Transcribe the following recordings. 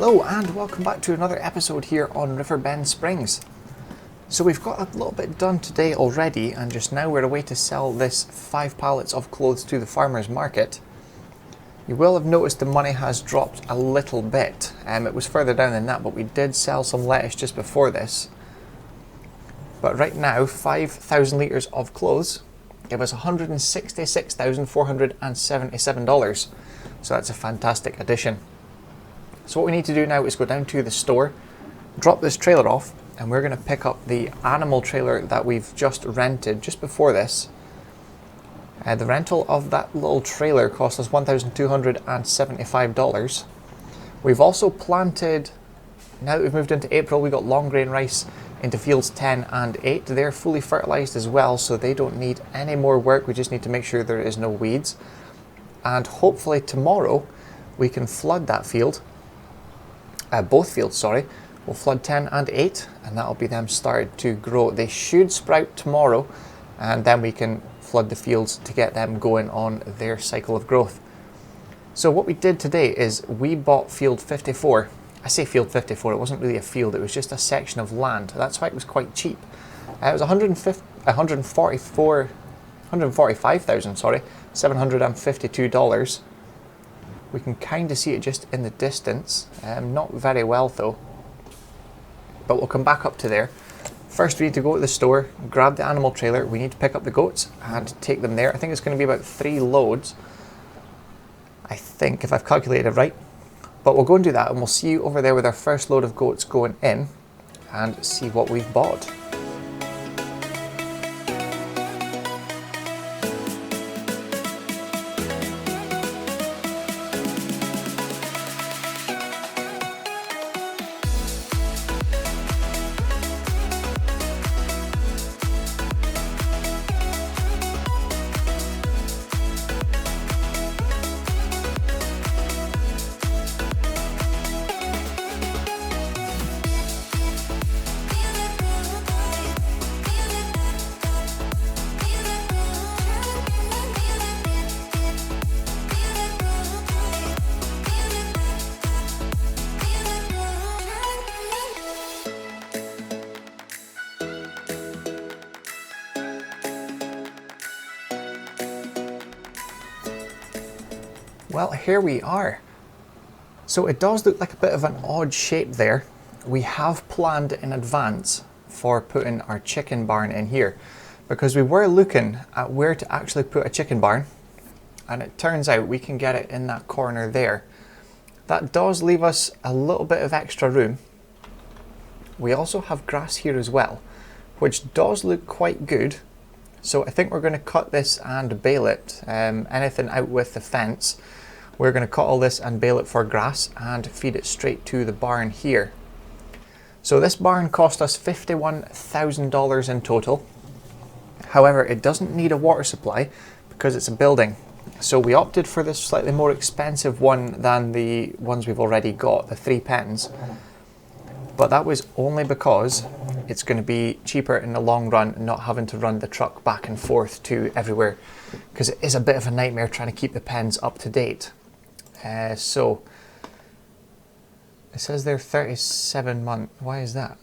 Hello and welcome back to another episode here on Riverbend Springs. So we've got a little bit done today already, and just now we're away to sell this 5 pallets of clothes to the farmer's market. You will have noticed the money has dropped a little bit. It was further down than that, but we did sell some lettuce just before this. But right now, 5,000 litres of clothes give us $166,477. So that's a fantastic addition. So what we need to do now is go down to the store, drop this trailer off, and we're going to pick up the animal trailer that we've just rented just before this. The rental of that little trailer cost us $1,275. We've also planted, now that we've moved into April, we got long grain rice into fields 10 and 8. They're fully fertilized as well, so they don't need any more work. We just need to make sure there is no weeds. And hopefully tomorrow we can flood that field. Both fields, sorry. We'll flood 10 and 8, and that'll be them started to grow. They should sprout tomorrow, and then we can flood the fields to get them going on their cycle of growth. So what we did today is we bought field 54. I say field 54, it wasn't really a field, it was just a section of land. That's why it was quite cheap. It was $145,752. We can kind of see it just in the distance, not very well though, but we'll come back up to there. First we need to go to the store, grab the animal trailer, we need to pick up the goats and take them there. I think it's going to be about 3 loads, I think, if I've calculated right. But we'll go and do that, and we'll see you over there with our first load of goats going in and see what we've bought. Well, here we are. So it does look like a bit of an odd shape there. We have planned in advance for putting our chicken barn in here, because we were looking at where to actually put a chicken barn, and it turns out we can get it in that corner there. That does leave us a little bit of extra room. We also have grass here as well, which does look quite good. So I think we're going to cut this and bale it. Anything out with the fence, we're going to cut all this and bale it for grass and feed it straight to the barn here. So this barn cost us $51,000 in total. However, it doesn't need a water supply because it's a building. So we opted for this slightly more expensive one than the ones we've already got, the 3 pens. But that was only because it's going to be cheaper in the long run, not having to run the truck back and forth to everywhere, because it is a bit of a nightmare trying to keep the pens up to date. So it says they're 37 months. Why is that?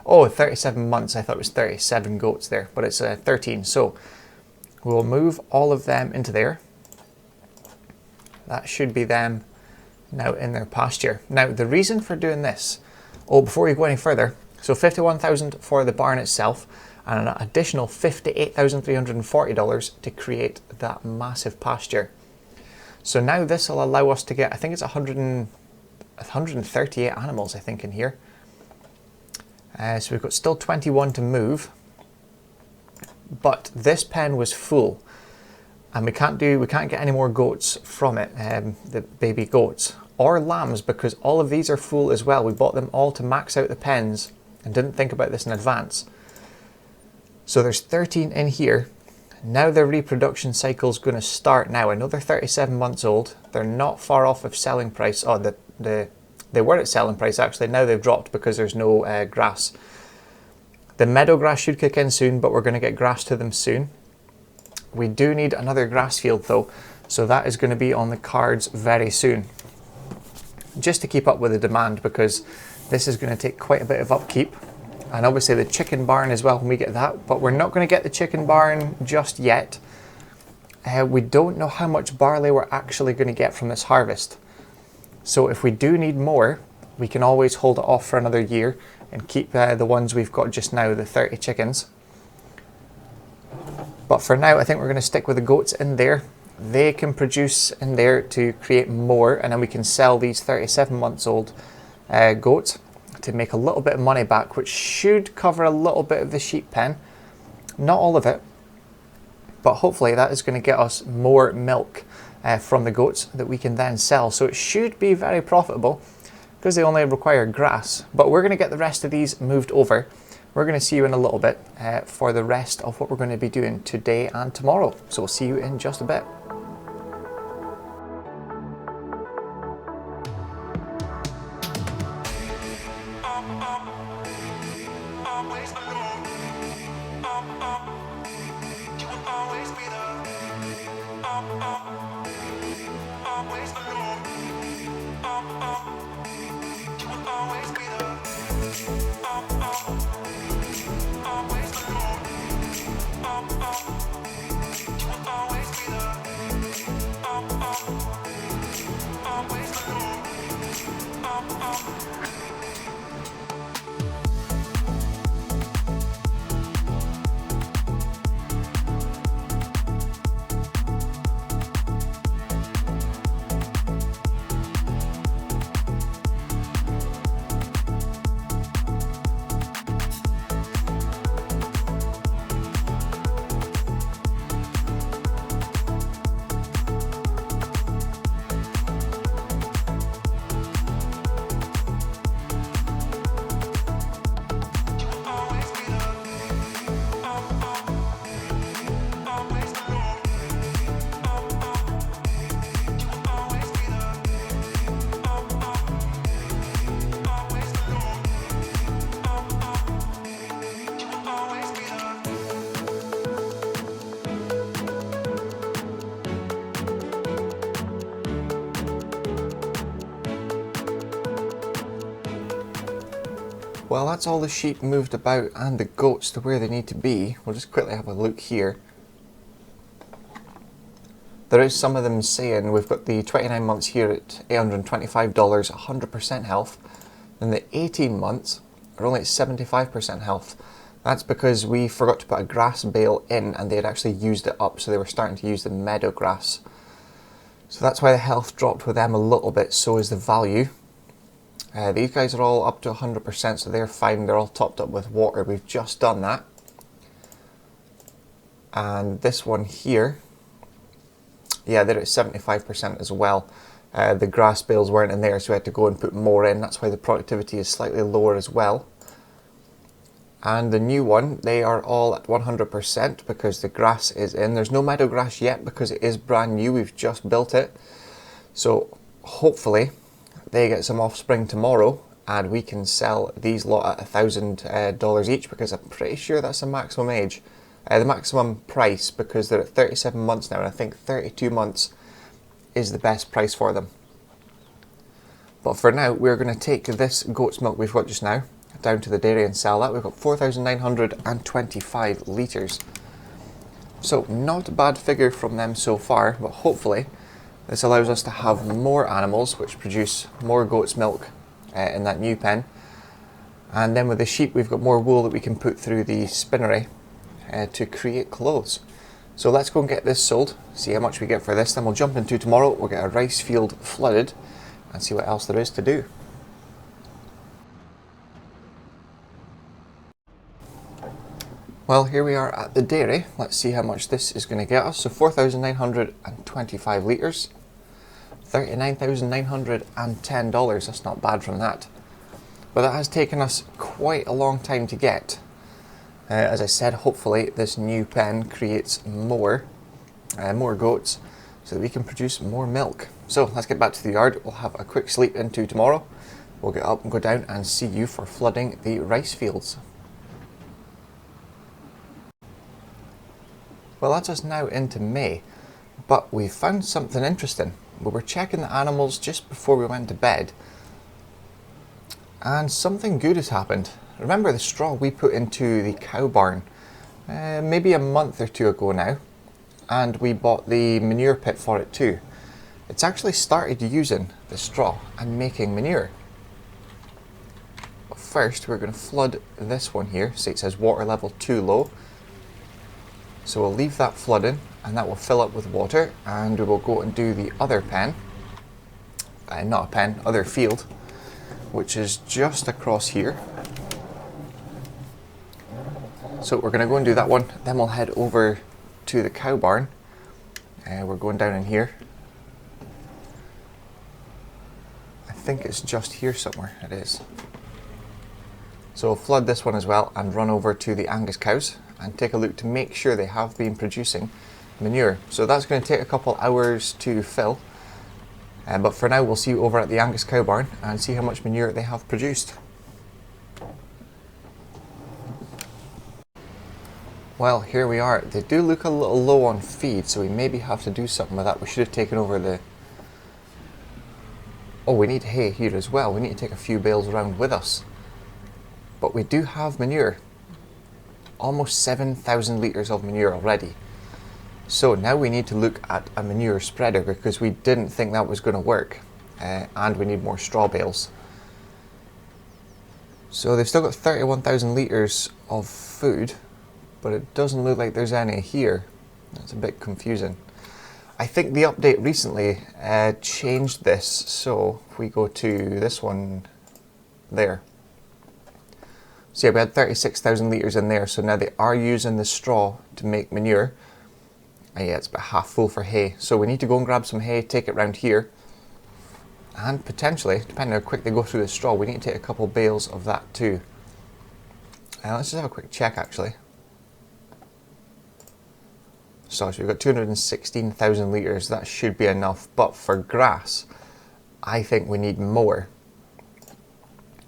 Oh, 37 months. I thought it was 37 goats there, but it's 13. So we'll move all of them into there. That should be them now in their pasture. Now the reason for doing this, before we go any further, so $51,000 for the barn itself and an additional $58,340 to create that massive pasture. So now this will allow us to get, I think it's 138 animals I think in here. So we've got still 21 to move, but this pen was full and we can't get any more goats from it, the baby goats or lambs, because all of these are full as well. We bought them all to max out the pens and didn't think about this in advance. So there's 13 in here. Now their reproduction cycle is going to start now. I know they're 37 months old. They're not far off of selling price. Oh, they were at selling price actually. Now they've dropped because there's no grass. The meadow grass should kick in soon, but we're going to get grass to them soon. We do need another grass field though, so that is going to be on the cards very soon. just to keep up with the demand, because this is going to take quite a bit of upkeep. And obviously the chicken barn as well when we get that, but we're not going to get the chicken barn just yet. We don't know how much barley we're actually going to get from this harvest. So if we do need more, we can always hold it off for another year and keep the ones we've got just now, the 30 chickens. But for now, I think we're going to stick with the goats in there. They can produce in there to create more, and then we can sell these 37 months old goats to make a little bit of money back, which should cover a little bit of the sheep pen. Not all of it, but hopefully that is going to get us more milk from the goats that we can then sell. So it should be very profitable because they only require grass. But we're going to get the rest of these moved over. We're going to see you in a little bit for the rest of what we're going to be doing today and tomorrow. So we'll see you in just a bit. Well, that's all the sheep moved about and the goats to where they need to be. We'll just quickly have a look here. There is some of them saying we've got the 29 months here at $825, 100% health. And the 18 months are only at 75% health. That's because we forgot to put a grass bale in and they had actually used it up, so they were starting to use the meadow grass. So that's why the health dropped with them a little bit, so is the value. These guys are all up to 100%, so they're fine. They're all topped up with water. We've just done that. And this one here, yeah, they're at 75% as well. The grass bales weren't in there, so we had to go and put more in. That's why the productivity is slightly lower as well. And the new one, they are all at 100% because the grass is in. There's no meadow grass yet because it is brand new. We've just built it. So hopefully they get some offspring tomorrow and we can sell these lot at $1,000 each, because I'm pretty sure that's the maximum age, the maximum price, because they're at 37 months now, and I think 32 months is the best price for them. But for now, we're going to take this goat's milk we've got just now down to the dairy and sell that. We've got 4,925 litres. So not a bad figure from them so far, but hopefully this allows us to have more animals which produce more goat's milk in that new pen. And then with the sheep, we've got more wool that we can put through the spinnery to create clothes. So let's go and get this sold, see how much we get for this. Then we'll jump into tomorrow. We'll get a rice field flooded and see what else there is to do. Well, here we are at the dairy. Let's see how much this is going to get us. So 4,925 litres, $39,910. That's not bad from that. But that has taken us quite a long time to get. As I said, hopefully this new pen creates more goats so that we can produce more milk. So let's get back to the yard. We'll have a quick sleep into tomorrow. We'll get up and go down and see you for flooding the rice fields. Well, that's us now into May, but we found something interesting. We were checking the animals just before we went to bed, and something good has happened. Remember the straw we put into the cow barn maybe a month or two ago now, and we bought the manure pit for it too. It's actually started using the straw and making manure. But first we're going to flood this one here. See, it says water level too low. So we'll leave that flooding and that will fill up with water, and we will go and do the other pen. Not a pen, other field, which is just across here. So we're going to go and do that one, then we'll head over to the cow barn. We're going down in here. I think it's just here somewhere, it is. So we'll flood this one as well and run over to the Angus cows and take a look to make sure they have been producing manure. So that's going to take a couple hours to fill, but for now we'll see you over at the Angus cow barn and see how much manure they have produced. Well, here we are. They do look a little low on feed, so we maybe have to do something with that. We should have taken over the... Oh, we need hay here as well. We need to take a few bales around with us. But we do have manure. Almost 7,000 litres of manure already. So now we need to look at a manure spreader because we didn't think that was going to work. And we need more straw bales. So they've still got 31,000 litres of food, but it doesn't look like there's any here. That's a bit confusing. I think the update recently changed this, so if we go to this one there. So yeah, we had 36,000 litres in there, so now they are using the straw to make manure. And yeah, it's about half full for hay. So we need to go and grab some hay, take it round here, and potentially, depending on how quick they go through the straw, we need to take a couple bales of that too. Let's just have a quick check actually. So we've got 216,000 litres, that should be enough, but for grass, I think we need more.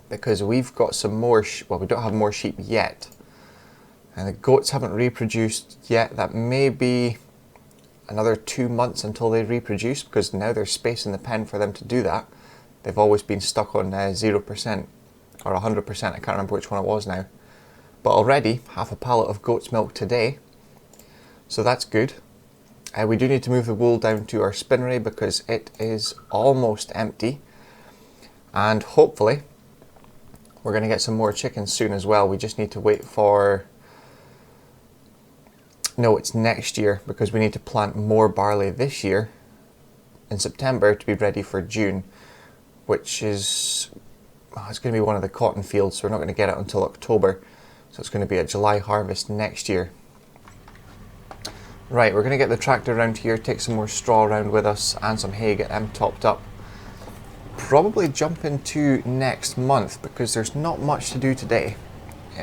Because we've got some more, well, we don't have more sheep yet. And the goats haven't reproduced yet. That may be another 2 months until they reproduce, because now there's space in the pen for them to do that. They've always been stuck on 0% or 100%, I can't remember which one it was now. But already, half a pallet of goat's milk today. So that's good. We do need to move the wool down to our spinnery because it is almost empty. And hopefully, we're going to get some more chickens soon as well. We just need to wait for... No, it's next year because we need to plant more barley this year in September to be ready for June, which is... Oh, it's going to be one of the cotton fields, so we're not going to get it until October. So it's going to be a July harvest next year. Right, we're going to get the tractor around here, take some more straw around with us and some hay, get them topped up. Probably jump into next month because there's not much to do today.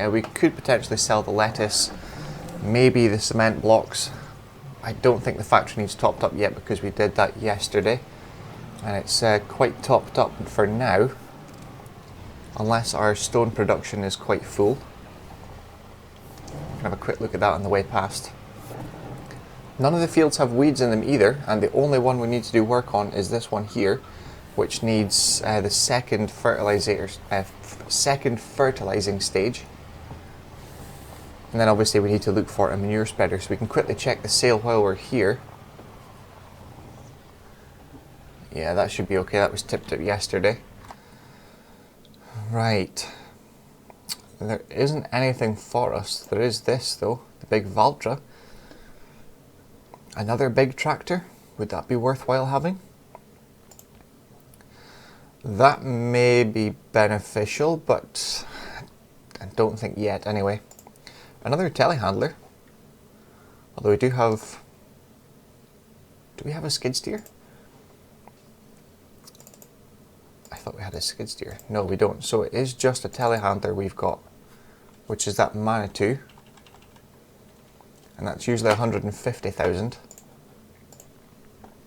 We could potentially sell the lettuce, maybe the cement blocks. I don't think the factory needs topped up yet because we did that yesterday. And it's quite topped up for now, unless our stone production is quite full. Can have a quick look at that on the way past. None of the fields have weeds in them either, and the only one we need to do work on is this one here, which needs the second fertilizing stage. And then obviously we need to look for a manure spreader, so we can quickly check the sale while we're here. Yeah, that should be okay. That was tipped up yesterday. Right. There isn't anything for us. There is this though, the big Valtra. Another big tractor, would that be worthwhile having? That may be beneficial, but I don't think yet anyway. Another telehandler, although we do have... Do we have a skid steer? I thought we had a skid steer. No, we don't. So it is just a telehandler we've got, which is that Manitou. And that's usually 150,000.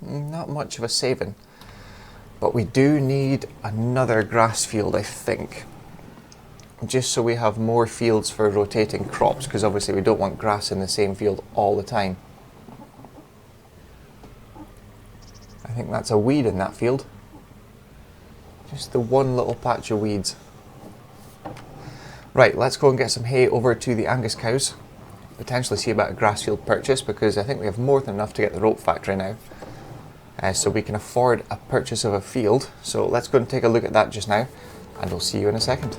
Not much of a saving. But we do need another grass field, I think. Just so we have more fields for rotating crops, because obviously we don't want grass in the same field all the time. I I think that's a weed in that field. Just the one little patch of weeds. Right, let's go and get some hay over to the Angus cows. Potentially see about a grass field purchase, because I think we have more than enough to get the rope factory now. So we can afford a purchase of a field. So let's go and take a look at that just now, and we'll see you in a second.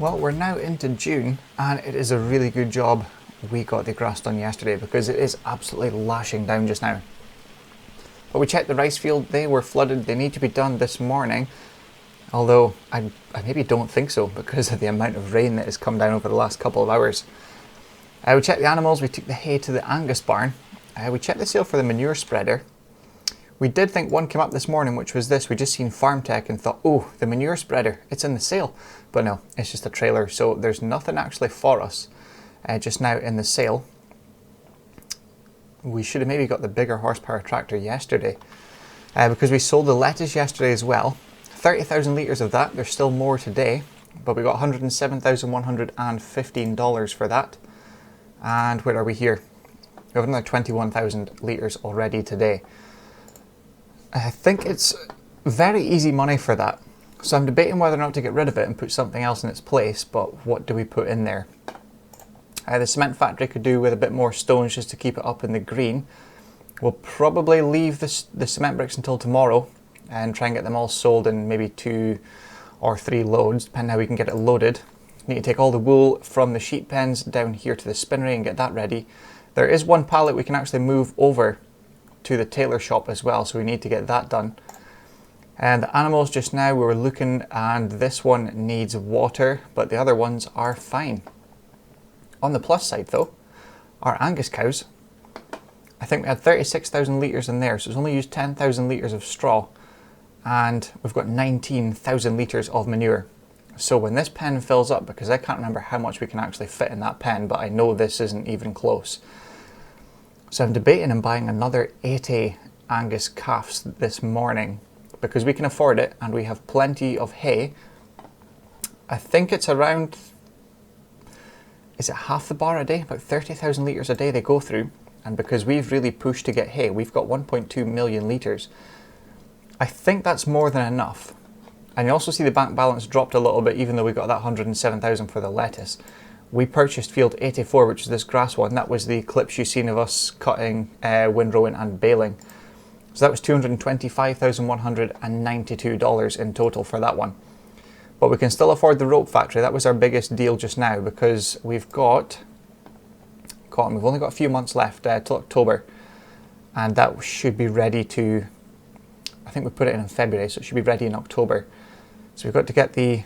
Well, we're now into June, and it is a really good job we got the grass done yesterday, because it is absolutely lashing down just now. But we checked the rice field, they were flooded, they need to be done this morning, although I maybe don't think so because of the amount of rain that has come down over the last couple of hours. We checked the animals, we took the hay to the Angus barn, we checked the sale for the manure spreader. We did think one came up this morning, which was this. We just seen Farm Tech and thought, oh, the manure spreader, it's in the sale. But no, it's just a trailer, so there's nothing actually for us just now in the sale. We should have maybe got the bigger horsepower tractor yesterday, because we sold the lettuce yesterday as well. 30,000 litres of that. There's still more today, but we got $107,115 for that. And where are we here? We have another 21,000 litres already today. I think it's very easy money for that. So I'm debating whether or not to get rid of it and put something else in its place, but what do we put in there? The cement factory could do with a bit more stones just to keep it up in the green. We'll probably leave the cement bricks until tomorrow and try and get them all sold in maybe 2 or 3 loads, depending how we can get it loaded. Need to take all the wool from the sheep pens down here to the spinnery and get that ready. There is one pallet we can actually move over to the tailor shop as well, so we need to get that done. And the animals just now, we were looking, and this one needs water, but the other ones are fine. On the plus side though, our Angus cows, I think we had 36,000 litres in there, so it's only used 10,000 litres of straw, and we've got 19,000 litres of manure. So when this pen fills up, because I can't remember how much we can actually fit in that pen, but I know this isn't even close. So I'm debating on buying another 80 Angus calves this morning, because we can afford it and we have plenty of hay. I think it's around, is it half the bar a day? About 30,000 litres a day they go through. And because we've really pushed to get hay, we've got 1.2 million litres. I think that's more than enough. And you also see the bank balance dropped a little bit, even though we got that 107,000 for the lettuce. We purchased field 84, which is this grass one. That was the clips you've seen of us cutting, windrowing and baling. So that was $225,192 in total for that one. But we can still afford the rope factory. That was our biggest deal just now, because we've got cotton. We've only got a few months left till October, and that should be ready to, I think we put it in February, so it should be ready in October. So we've got to get the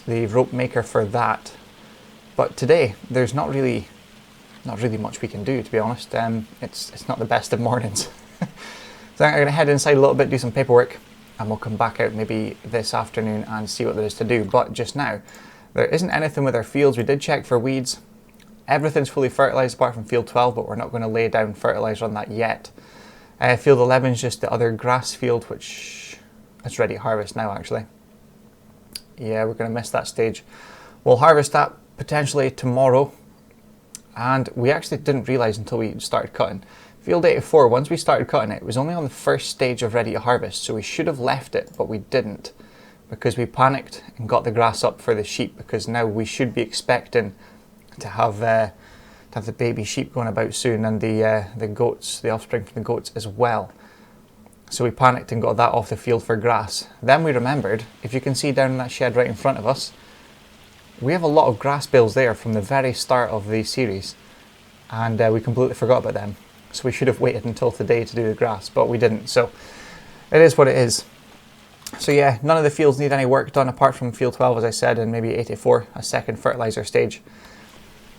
rope maker for that. But today, there's not really much we can do, to be honest. It's not the best of mornings. So I'm going to head inside a little bit, do some paperwork, and we'll come back out maybe this afternoon and see what there is to do. But just now, there isn't anything with our fields. We did check for weeds. Everything's fully fertilised apart from field 12, but we're not going to lay down fertiliser on that yet. Field 11 is just the other grass field, which is ready to harvest now, actually. Yeah, we're going to miss that stage. We'll harvest that potentially tomorrow, and we actually didn't realise until we started cutting. Field 84, once we started cutting it, it was only on the first stage of ready to harvest, so we should have left it, but we didn't, because we panicked and got the grass up for the sheep, because now we should be expecting to have the baby sheep going about soon, and the goats, the offspring from the goats as well. So we panicked and got that off the field for grass. Then we remembered, if you can see down in that shed right in front of us, we have a lot of grass bales there from the very start of the series, and we completely forgot about them. So we should have waited until today to do the grass, but we didn't. So it is what it is. So yeah, none of the fields need any work done apart from field 12, as I said, and maybe 84, a second fertilizer stage.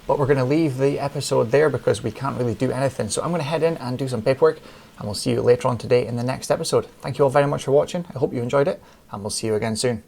But we're going to leave the episode there because we can't really do anything. So I'm going to head in and do some paperwork, and we'll see you later on today in the next episode. Thank you all very much for watching. I hope you enjoyed it, and we'll see you again soon.